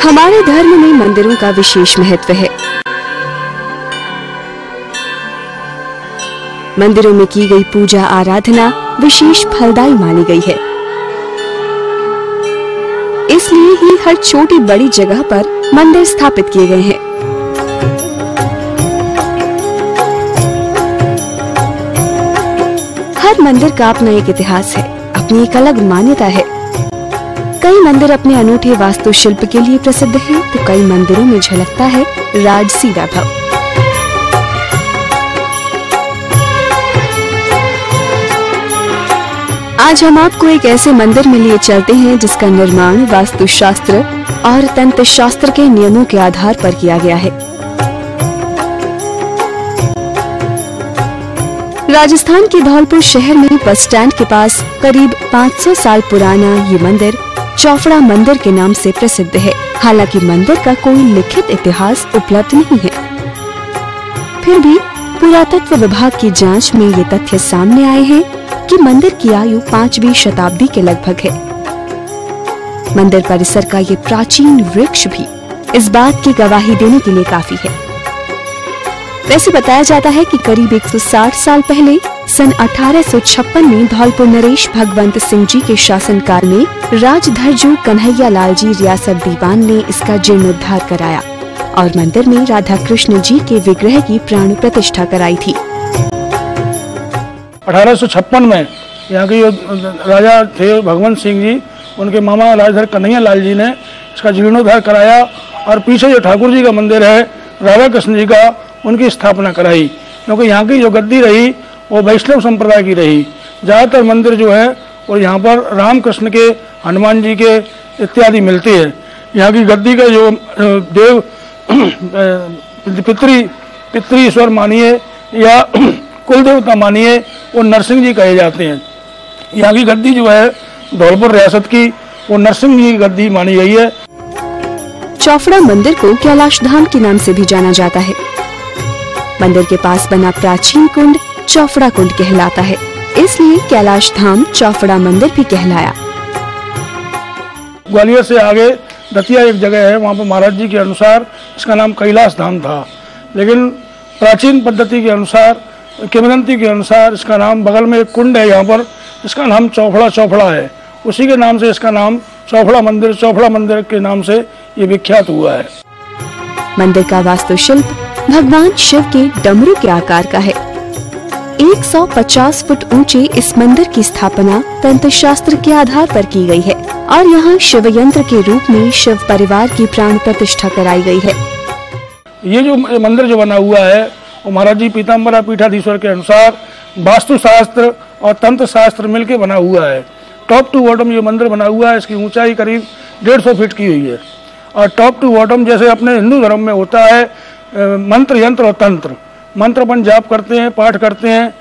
हमारे धर्म में मंदिरों का विशेष महत्व है। मंदिरों में की गई पूजा आराधना विशेष फलदायी मानी गई है। इसलिए ही हर छोटी बड़ी जगह पर मंदिर स्थापित किए गए हैं। हर मंदिर का अपना एक इतिहास है, अपनी एक अलग मान्यता है। कई मंदिर अपने अनूठे वास्तुशिल्प के लिए प्रसिद्ध हैं, तो कई मंदिरों में झलकता है राजसी वैभव। आज हम आपको एक ऐसे मंदिर में लिए चलते हैं जिसका निर्माण वास्तुशास्त्र और तंत्र शास्त्र के नियमों के आधार पर किया गया है। राजस्थान के धौलपुर शहर में बस स्टैंड के पास करीब 500 साल पुराना ये मंदिर चौफड़ा मंदिर के नाम से प्रसिद्ध है। हालांकि मंदिर का कोई लिखित इतिहास उपलब्ध नहीं है, फिर भी पुरातत्व विभाग की जांच में ये तथ्य सामने आए हैं कि मंदिर की आयु 5वीं शताब्दी के लगभग है। मंदिर परिसर का ये प्राचीन वृक्ष भी इस बात की गवाही देने के लिए काफी है। वैसे बताया जाता है कि करीब 160 साल पहले सन 1856 में धौलपुर नरेश भगवंत सिंह जी के शासनकाल में राजधरजू कन्हैया लाल जी रियासत दीवान ने इसका जीर्णोद्धार कराया और मंदिर में राधा कृष्ण जी के विग्रह की प्राण प्रतिष्ठा कराई थी। 1856 में यहाँ के राजा थे भगवंत सिंह जी, उनके मामा राजधर कन्हैया लाल जी ने इसका जीर्णोद्धार कराया और पीछे जो ठाकुर जी का मंदिर है राधा कृष्ण जी का, उनकी स्थापना कराई। क्योंकि यहाँ की जो गद्दी रही वो वैष्णव संप्रदाय की रही। ज़्यादातर मंदिर जो है और यहाँ पर राम कृष्ण के, हनुमान जी के इत्यादि मिलते हैं। यहाँ की गद्दी का जो देव पितृ ईश्वर मानिए या कुल देवता मानिए, वो नरसिंह जी कहे जाते हैं। यहाँ की गद्दी जो है धौलपुर रियासत की, वो नरसिंह जी की गद्दी मानी गई है। चौफड़ा मंदिर को कैलाश धाम के नाम से भी जाना जाता है। मंदिर के पास बना प्राचीन कुंड चौफड़ा कुंड कहलाता है, इसलिए कैलाश धाम चौफड़ा मंदिर भी कहलाया। ग्वालियर से आगे दतिया एक जगह है, वहाँ पर महाराज जी के अनुसार इसका नाम कैलाश धाम था, लेकिन प्राचीन पद्धति के अनुसार, किंवदंती के अनुसार इसका नाम, बगल में एक कुंड है यहाँ पर, इसका नाम चौफड़ा है। उसी के नाम से इसका नाम चौफड़ा मंदिर के नाम से ये विख्यात हुआ है। मंदिर का वास्तुशिल्प भगवान शिव के डमरू के आकार का है। 150 फुट ऊंचे इस मंदिर की स्थापना तंत्र शास्त्र के आधार पर की गई है और यहाँ शिव यंत्र के रूप में शिव परिवार की प्राण प्रतिष्ठा कराई गई है। ये जो मंदिर जो बना हुआ है वो महाराज जी पीताम्बरा पीठाधीश्वर के अनुसार वास्तु शास्त्र और तंत्र शास्त्र मिलकर बना हुआ है। टॉप टू बॉटम ये मंदिर बना हुआ है। इसकी ऊंचाई करीब 150 फीट की हुई है और टॉप टू बॉटम जैसे अपने हिंदू धर्म में होता है मंत्र, यंत्र और तंत्र। मंत्र अपन जाप करते हैं, पाठ करते हैं,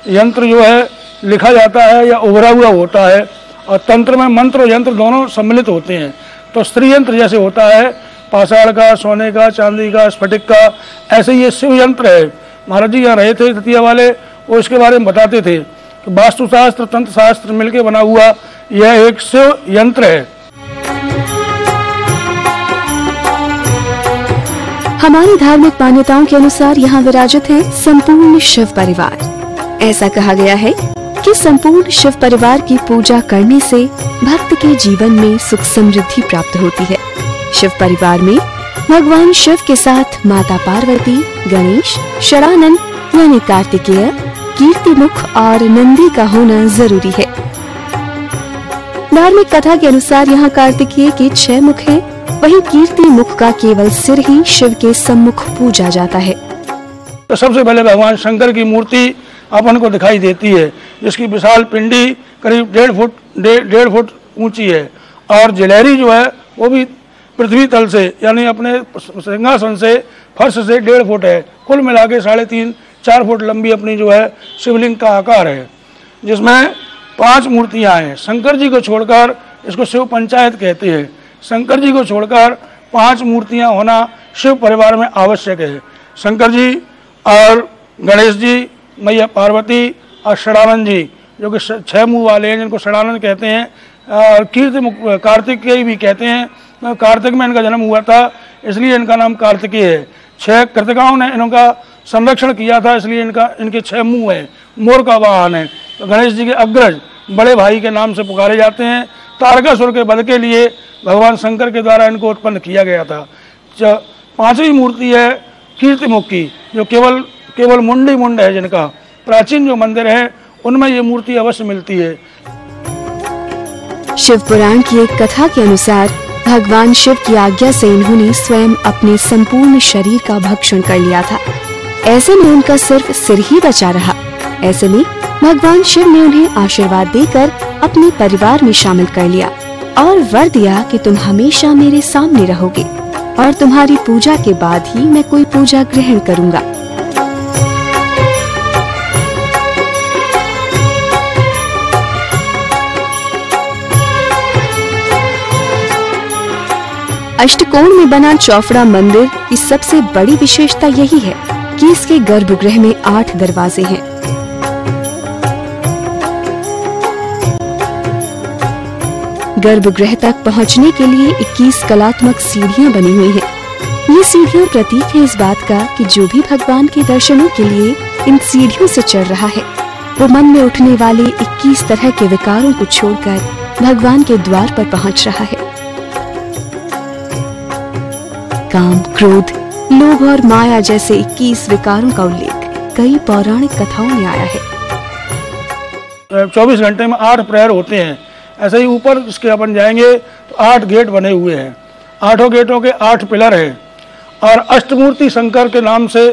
यंत्र जो है लिखा जाता है या उभरा हुआ होता है, और तंत्र में मंत्र और यंत्र दोनों सम्मिलित होते हैं। तो स्त्री यंत्र जैसे होता है पाषाण का, सोने का, चांदी का, स्फटिक का, ऐसे ये शिव यंत्र है। महाराज जी यहाँ रहे थे दतिया वाले, वो इसके बारे में बताते थे कि वास्तुशास्त्र तंत्र शास्त्र मिलकर बना हुआ यह एक शिव यंत्र है। हमारी धार्मिक मान्यताओं के अनुसार यहाँ विराजित है संपूर्ण शिव परिवार। ऐसा कहा गया है कि संपूर्ण शिव परिवार की पूजा करने से भक्त के जीवन में सुख समृद्धि प्राप्त होती है। शिव परिवार में भगवान शिव के साथ माता पार्वती, गणेश, षडानंद यानी कार्तिकेय, कीर्तिमुख और नंदी का होना जरूरी है। धार्मिक कथा के अनुसार यहाँ कार्तिकेय के 6 मुख हैं, वहीं कीर्ति मुख का केवल सिर ही शिव के सम्मुख पूजा जाता है। तो सबसे पहले भगवान शंकर की मूर्ति अपन को दिखाई देती है, जिसकी विशाल पिंडी करीब 1.5 फुट ऊंची है और जलेरी जो है वो भी पृथ्वी तल से यानी अपने सिंहासन से, फर्श से 1.5 फुट है। कुल मिला के 3.5-4 फुट लंबी अपनी जो है शिवलिंग का आकार है, जिसमें 5 मूर्तियां हैं। शंकर जी को छोड़कर, इसको शिव पंचायत कहते हैं, शंकर जी को छोड़कर 5 मूर्तियां होना शिव परिवार में आवश्यक है। शंकर जी और गणेश जी, मैया पार्वती और षडानंद जी जो कि 6 मुँह वाले हैं, जिनको षडानंद कहते हैं, और कीर्ति कार्तिकेय भी कहते हैं। कार्तिक में इनका जन्म हुआ था, इसलिए इनका नाम कार्तिकेय है। 6 कृतिकाओं ने इनका संरक्षण किया था, इसलिए इनके 6 मुँह हैं। मोर का वाहन है। तो गणेश जी के अग्रज बड़े भाई के नाम से पुकारे जाते हैं। तारकासुर के वध के लिए भगवान शंकर के द्वारा इनको उत्पन्न किया गया था। 5वीं मूर्ति है कीर्तिमुख की, जो केवल मुंड है, जिनका प्राचीन जो मंदिर है उनमें ये मूर्ति अवश्य मिलती है। शिव पुराण की एक कथा के अनुसार भगवान शिव की आज्ञा से इन्होंने स्वयं अपने संपूर्ण शरीर का भक्षण कर लिया था। ऐसे में उनका सिर्फ सिर ही बचा रहा। ऐसे में भगवान शिव ने उन्हें आशीर्वाद देकर अपने परिवार में शामिल कर लिया और वर दिया कि तुम हमेशा मेरे सामने रहोगे और तुम्हारी पूजा के बाद ही मैं कोई पूजा ग्रहण करूंगा। अष्टकोण में बना चौफड़ा मंदिर की सबसे बड़ी विशेषता यही है कि इसके गर्भगृह में 8 दरवाजे हैं। गर्भगृह तक पहुंचने के लिए 21 कलात्मक सीढ़ियां बनी हुई हैं। ये सीढ़ियां प्रतीक है इस बात का कि जो भी भगवान के दर्शनों के लिए इन सीढ़ियों से चढ़ रहा है, वो मन में उठने वाले 21 तरह के विकारों को छोड़कर भगवान के द्वार पर पहुंच रहा है। काम, क्रोध, लोभ और माया जैसे 21 विकारों का उल्लेख कई पौराणिक कथाओं में आया है। 24 घंटे में 8 प्रहर होते हैं। ऐसे ही ऊपर इसके अपन जाएंगे तो 8 गेट बने हुए हैं। 8 गेटों के 8 पिलर हैं और अष्टमूर्ति शंकर के नाम से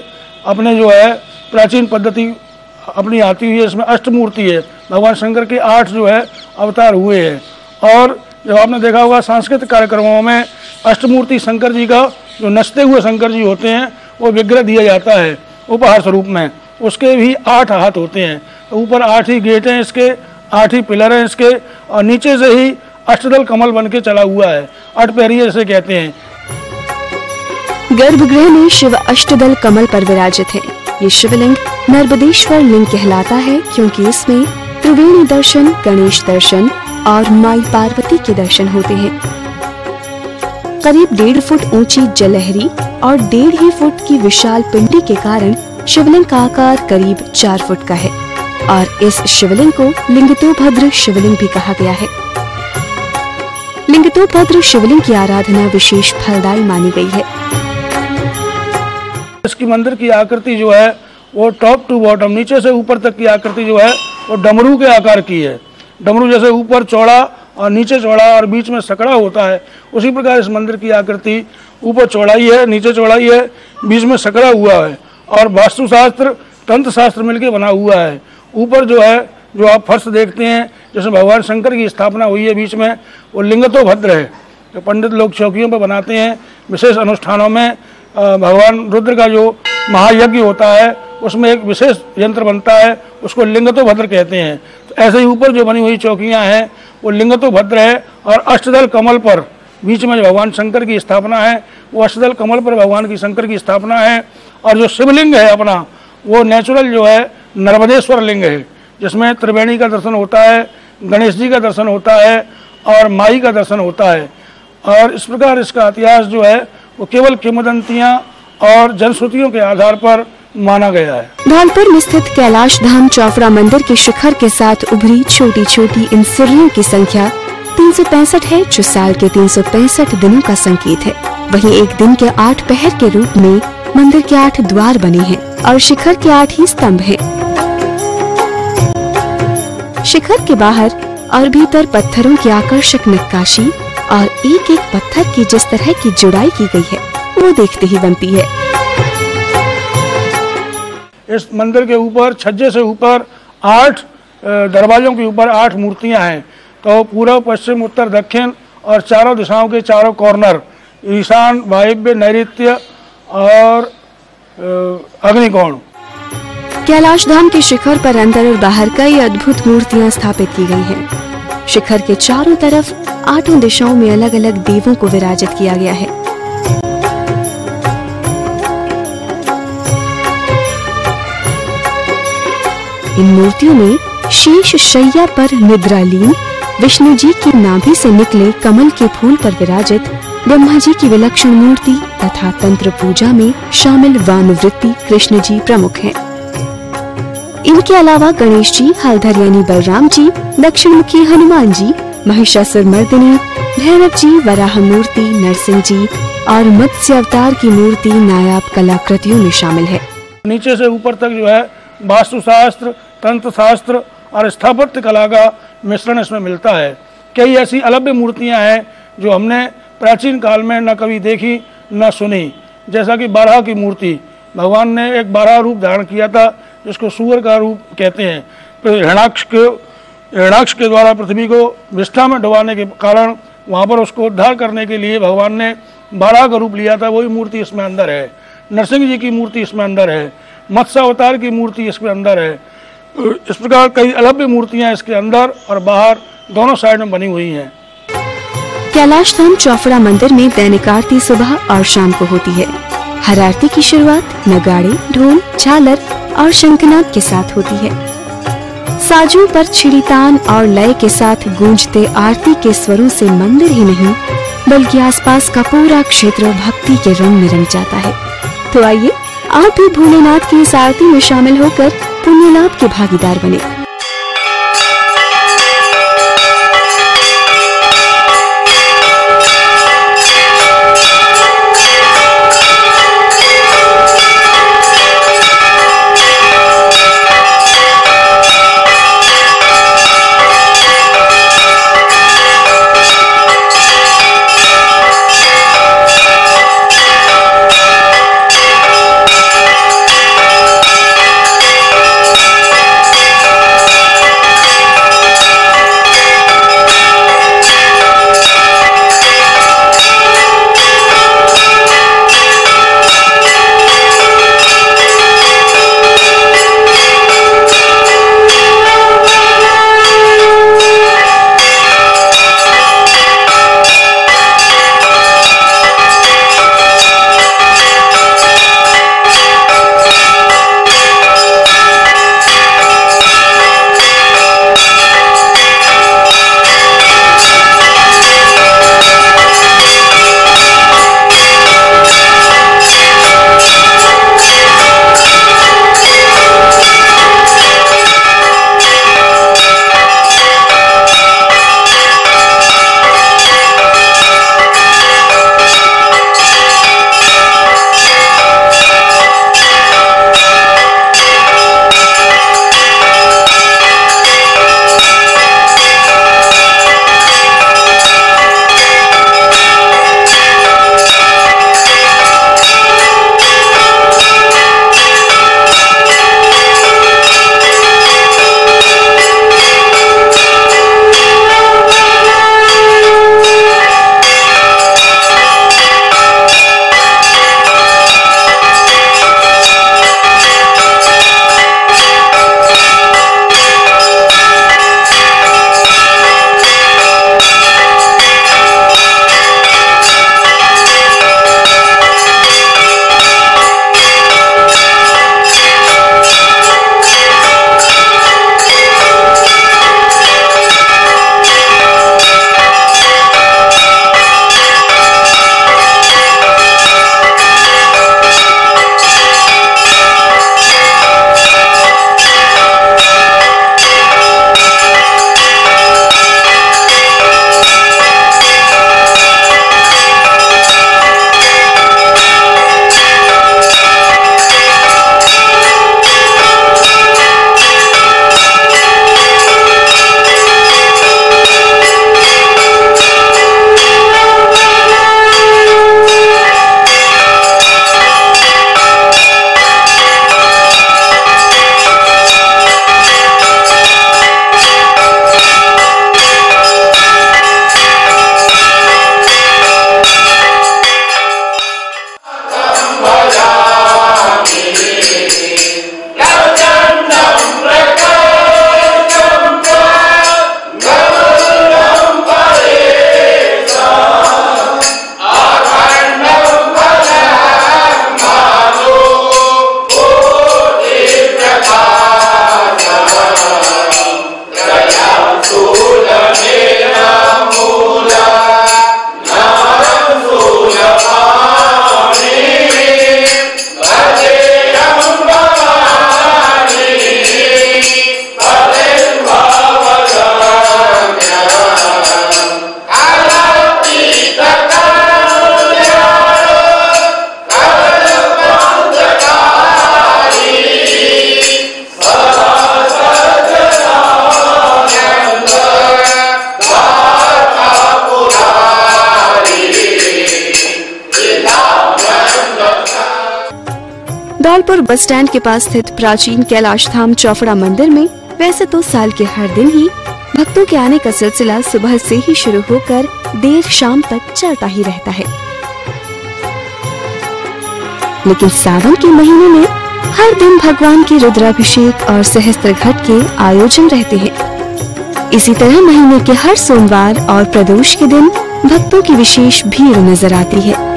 अपने जो है प्राचीन पद्धति अपनी आती हुई है। इसमें अष्टमूर्ति है, भगवान शंकर के 8 जो है अवतार हुए हैं। और जब आपने देखा होगा सांस्कृतिक कार्यक्रमों में अष्टमूर्ति शंकर जी का जो नचते हुए शंकर जी होते हैं वो विग्रह दिया जाता है उपहार स्वरूप में। उसके भी 8 हाथ होते हैं। ऊपर 8 ही गेट हैं इसके, 8 ही पिलर हैं इसके, और नीचे से ही अष्टदल कमल बन के चला हुआ है। 8 पैरिये जैसे कहते हैं। गर्भगृह में शिव अष्टदल कमल पर विराजित है। ये शिवलिंग नर्मदेश्वर लिंग कहलाता है क्योंकि इसमें त्रिवेणी दर्शन, गणेश दर्शन और माई पार्वती के दर्शन होते हैं। करीब 1.5 फुट ऊंची जलहरी और 1.5 फुट की विशाल पिंडी के कारण शिवलिंग का आकार करीब 4 फुट का है और इस शिवलिंग को लिंगतोभद्र शिवलिंग भी कहा गया है। लिंगतोभद्र शिवलिंग की आराधना विशेष फलदायी मानी गई है। इसकी मंदिर की आकृति जो है वो टॉप टू बॉटम, नीचे से ऊपर तक की आकृति जो है वो डमरू के आकार की है। डमरू जैसे ऊपर चौड़ा और नीचे चौड़ा और बीच में सकड़ा होता है, उसी प्रकार इस मंदिर की आकृति ऊपर चौड़ाई है, नीचे चौड़ाई है, बीच में सकड़ा हुआ है। और वास्तुशास्त्र तंत्र शास्त्र मिलके बना हुआ है। ऊपर जो है जो आप फर्श देखते हैं जैसे भगवान शंकर की स्थापना हुई है बीच में, वो लिंगतोभद्र है। जो पंडित लोग चौकियों पर बनाते हैं विशेष अनुष्ठानों में, भगवान रुद्र का जो महायज्ञ होता है उसमें एक विशेष यंत्र बनता है, उसको लिंगतोभद्र कहते हैं। तो ऐसे ही ऊपर जो बनी हुई चौकियां हैं वो लिंगतोभद्र है। और अष्टदल कमल पर बीच में जो भगवान शंकर की स्थापना है वो अष्टदल कमल पर भगवान की शंकर की स्थापना है। और जो शिवलिंग है अपना वो नेचुरल जो है नर्मदेश्वर लिंग है, जिसमें त्रिवेणी का दर्शन होता है, गणेश जी का दर्शन होता है और माई का दर्शन होता है। और इस प्रकार इसका इतिहास जो है वो केवल किंवदंतियां और जनश्रुतियों के आधार पर माना गया है। धौलपुर में स्थित कैलाश धाम चौफड़ा मंदिर के शिखर के साथ उभरी छोटी छोटी इन सिर्रियों की संख्या 365 है, जो साल के 365 दिनों का संकेत है। वहीं एक दिन के 8 पहर के रूप में मंदिर के 8 द्वार बने हैं और शिखर के 8 ही स्तंभ हैं। शिखर के बाहर और भीतर पत्थरों की आकर्षक नक्काशी और एक एक पत्थर की जिस तरह की जुड़ाई की गई है वो देखते ही बनती है। इस मंदिर के ऊपर छज्जे से ऊपर 8 दरवाजों के ऊपर 8 मूर्तियां हैं। तो पूर्व, पश्चिम, उत्तर, दक्षिण और चारों दिशाओं के चारों कॉर्नर, ईशान, वायव्य, नैऋत्य और अग्निकोण। कैलाश धाम के शिखर पर अंदर और बाहर कई अद्भुत मूर्तियां स्थापित की गई हैं। शिखर के चारों तरफ 8 दिशाओं में अलग अलग देवों को विराजित किया गया है। इन मूर्तियों में शेष शैया पर निद्रालीन, विष्णु जी की नाभि से निकले कमल के फूल पर विराजित ब्रह्मा जी की विलक्षण मूर्ति तथा तंत्र पूजा में शामिल वामवृत्ति कृष्ण जी प्रमुख हैं। इनके अलावा गणेश जी, हलधर यानी बलराम जी, दक्षिण मुखी हनुमान जी, महिषासुर मर्दिनी, भैरव जी, वराह मूर्ति, नरसिंह जी और मत्स्य अवतार की मूर्ति नायाब कलाकृतियों में शामिल है। नीचे से ऊपर तक जो है वास्तुशास्त्र, तंत्र शास्त्र और स्थापत्य कला का मिश्रण इसमें मिलता है। कई ऐसी अलभ्य मूर्तियां हैं जो हमने प्राचीन काल में न कभी देखी न सुनी, जैसा कि बारह की मूर्ति। भगवान ने एक बारह रूप धारण किया था जिसको सूअर का रूप कहते हैं। फिर हिरण्याक्ष के द्वारा पृथ्वी को विष्ठा में डुबाने के कारण वहाँ पर उसको उद्धार करने के लिए भगवान ने बारह का रूप लिया था, वही मूर्ति इसमें अंदर है। नरसिंह जी की मूर्ति इसमें अंदर है, मत्स्य अवतार की मूर्ति इसमें अंदर है। इस प्रकार कई अलभ्य मूर्तियां इसके अंदर और बाहर दोनों साइड में बनी हुई हैं। कैलाश धाम चौफड़ा मंदिर में दैनिक आरती सुबह और शाम को होती है। हर आरती की शुरुआत नगाड़े, ढोल, झालर और शंखनाद के साथ होती है। साजों पर छिड़ीतान और लय के साथ गूंजते आरती के स्वरों से मंदिर ही नहीं बल्कि आसपास का पूरा क्षेत्र भक्ति के रंग में रंग जाता है। तो आइए आप भी भोलेनाथ की इस आरती में शामिल होकर पुण्य लाभ के भागीदार बने। बस स्टैंड के पास स्थित प्राचीन कैलाश धाम चौफड़ा मंदिर में वैसे तो साल के हर दिन ही भक्तों के आने का सिलसिला सुबह से ही शुरू होकर देर शाम तक चलता ही रहता है, लेकिन सावन के महीने में हर दिन भगवान के रुद्राभिषेक और सहस्त्र घट के आयोजन रहते हैं। इसी तरह महीने के हर सोमवार और प्रदोष के दिन भक्तों की विशेष भीड़ नजर आती है।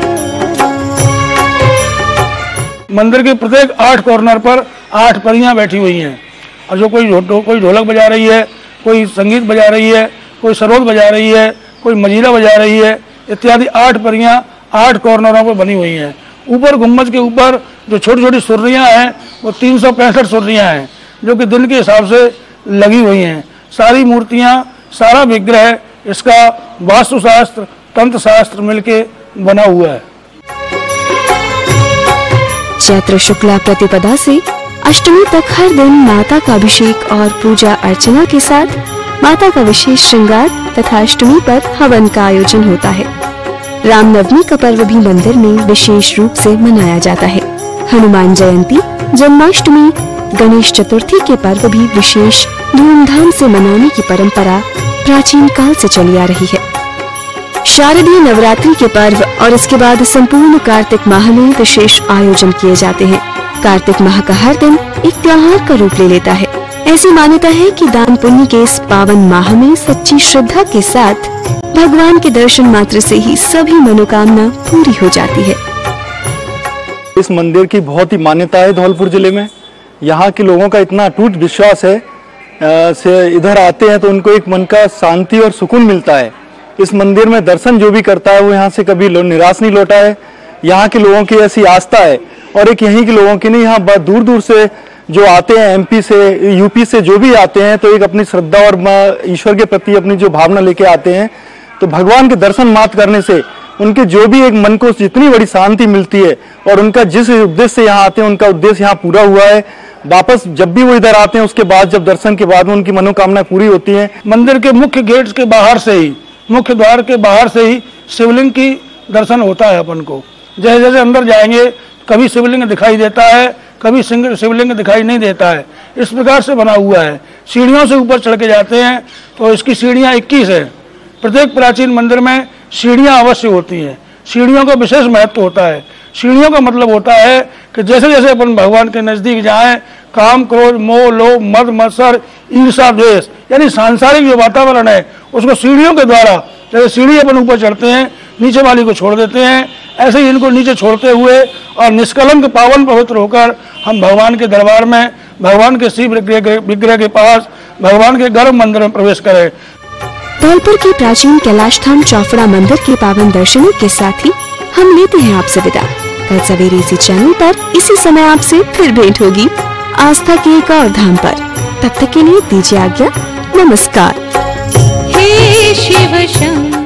मंदिर के प्रत्येक 8 कॉर्नर पर 8 परियां बैठी हुई हैं, और जो कोई ढोलक बजा रही है, कोई संगीत बजा रही है, कोई सरोद बजा रही है, कोई मजीरा बजा रही है, इत्यादि 8 परियां 8 कॉर्नरों पर बनी हुई हैं। ऊपर गुम्बज के ऊपर जो छोटी छोटी सुर्रियां हैं वो 365 सुर्रियां हैं, जो कि दिन के हिसाब से लगी हुई हैं। सारी मूर्तियां, सारा विग्रह, इसका वास्तुशास्त्र तंत्र शास्त्र मिलके बना हुआ है। चैत्र शुक्ला प्रतिपदा से अष्टमी तक हर दिन माता का अभिषेक और पूजा अर्चना के साथ माता का विशेष श्रृंगार तथा अष्टमी पर हवन का आयोजन होता है। रामनवमी का पर्व भी मंदिर में विशेष रूप से मनाया जाता है। हनुमान जयंती, जन्माष्टमी, गणेश चतुर्थी के पर्व भी विशेष धूमधाम से मनाने की परंपरा प्राचीन काल से चली आ रही है। शारदीय नवरात्रि के पर्व और इसके बाद संपूर्ण कार्तिक माह में विशेष आयोजन किए जाते हैं। कार्तिक माह का हर दिन एक त्योहार का रूप ले लेता है। ऐसी मान्यता है कि दान पुण्य के इस पावन माह में सच्ची श्रद्धा के साथ भगवान के दर्शन मात्र से ही सभी मनोकामना पूरी हो जाती है। इस मंदिर की बहुत ही मान्यता है धौलपुर जिले में। यहाँ के लोगों का इतना अटूट विश्वास है, से इधर आते हैं तो उनको एक मन का शांति और सुकून मिलता है। इस मंदिर में दर्शन जो भी करता है वो यहाँ से कभी निराश नहीं लौटा है। यहाँ के लोगों की ऐसी आस्था है, और एक यहीं के लोगों की नहीं, यहाँ बहुत दूर दूर से जो आते हैं, एमपी से, यूपी से जो भी आते हैं, तो एक अपनी श्रद्धा और ईश्वर के प्रति अपनी जो भावना लेके आते हैं, तो भगवान के दर्शन मात्र करने से उनके जो भी एक मन को जितनी बड़ी शांति मिलती है, और उनका जिस उद्देश्य से यहाँ आते हैं उनका उद्देश्य यहाँ पूरा हुआ है। वापस जब भी वो इधर आते हैं उसके बाद जब दर्शन के बाद उनकी मनोकामना पूरी होती है। मंदिर के मुख्य गेट के बाहर से ही, मुख्य द्वार के बाहर से ही शिवलिंग की दर्शन होता है। अपन को जैसे जैसे अंदर जाएंगे कभी शिवलिंग दिखाई देता है, कभी शिवलिंग दिखाई नहीं देता है। इस प्रकार से बना हुआ है। सीढ़ियों से ऊपर चढ़ के जाते हैं तो इसकी सीढ़ियाँ 21 है। प्रत्येक प्राचीन मंदिर में सीढ़ियाँ अवश्य होती हैं। सीढ़ियों का विशेष महत्व होता है। सीढ़ियों का मतलब होता है कि जैसे जैसे अपन भगवान के नजदीक जाएं, काम, क्रोध, मोह, लोभ, मद, मत्सर, ईर्षा, द्वेष, यानी सांसारिक जो वातावरण है उसको सीढ़ियों के द्वारा, जैसे सीढ़ी अपन ऊपर चढ़ते हैं नीचे वाली को छोड़ देते हैं, ऐसे ही इनको नीचे छोड़ते हुए और निष्कलंक पावन पवित्र होकर हम भगवान के दरबार में, भगवान के शिव विग्रह के पास, भगवान के गर्भ मंदिर में प्रवेश करें। धौलपुर के प्राचीन कैलाश धाम चौफड़ा मंदिर के पावन दर्शनों के साथ ही हम लेते हैं आपसे विदा। कल सवेरे इसी चैनल पर इसी समय आपसे फिर भेंट होगी आस्था के एक और धाम पर। तब तक के लिए दीजिए आज्ञा। नमस्कार। हे शिव शंकर।